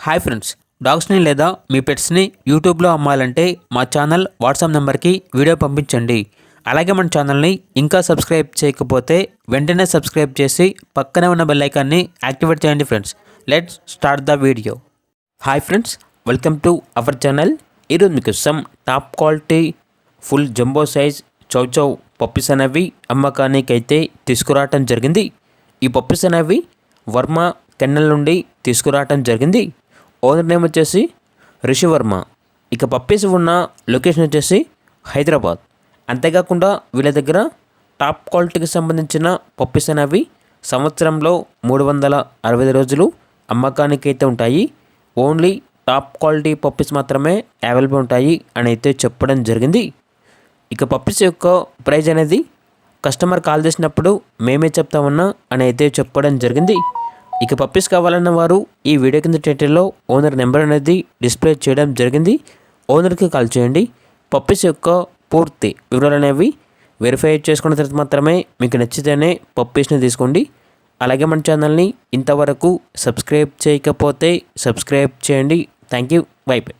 Hi friends, డాగ్స్ని లేదా మీ పెట్స్ని యూట్యూబ్లో అమ్మాలంటే మా ఛానల్ వాట్సాప్ నెంబర్కి వీడియో పంపించండి. అలాగే మన ఛానల్ని ఇంకా సబ్స్క్రైబ్ చేయకపోతే వెంటనే సబ్స్క్రైబ్ చేసి పక్కనే ఉన్న బెల్ ఐకాన్ని యాక్టివేట్ చేయండి friends. Let's start the video. Hi friends, welcome to our channel. ఈరోజు మీకోసం top quality full jumbo size chow chow puppies అనేవి అమ్మకానికి అయితే తీసుకురావటం జరిగింది. ఈ పప్పీస్ అనేవి వర్మ కెన్నెల్ నుండి తీసుకురావటం జరిగింది. ఓనర్ నేమ్ వచ్చేసి రిషివర్మ. ఇక పప్పీస్ ఉన్న లొకేషన్ వచ్చేసి హైదరాబాద్. అంతేకాకుండా వీళ్ళ దగ్గర టాప్ క్వాలిటీకి సంబంధించిన పప్పీస్ అనేవి సంవత్సరంలో 365 రోజులు అమ్మకానికి అయితే ఉంటాయి. ఓన్లీ టాప్ క్వాలిటీ పప్పీస్ మాత్రమే అవైలబుల్ ఉంటాయి అని అయితే చెప్పడం జరిగింది. ఇక పప్పీస్ యొక్క ప్రైజ్ అనేది కస్టమర్ కాల్ చేసినప్పుడు మేమే చెప్తామన్నా అని అయితే చెప్పడం జరిగింది. ఇక పప్పీస్ కావాలన్న వారు ఈ వీడియో కింద టైటిల్లో ఓనర్ నెంబర్ అనేది డిస్ప్లే చేయడం జరిగింది. ఓనర్కి కాల్ చేయండి. పప్పీస్ యొక్క పూర్తి వివరాలు అనేవి వెరిఫై చేసుకున్న తర్వాత మాత్రమే మీకు నచ్చితేనే పప్పీస్ని తీసుకోండి. అలాగే మన ఛానల్ని ఇంతవరకు సబ్స్క్రైబ్ చేయకపోతే సబ్స్క్రైబ్ చేయండి. Thank you. By by.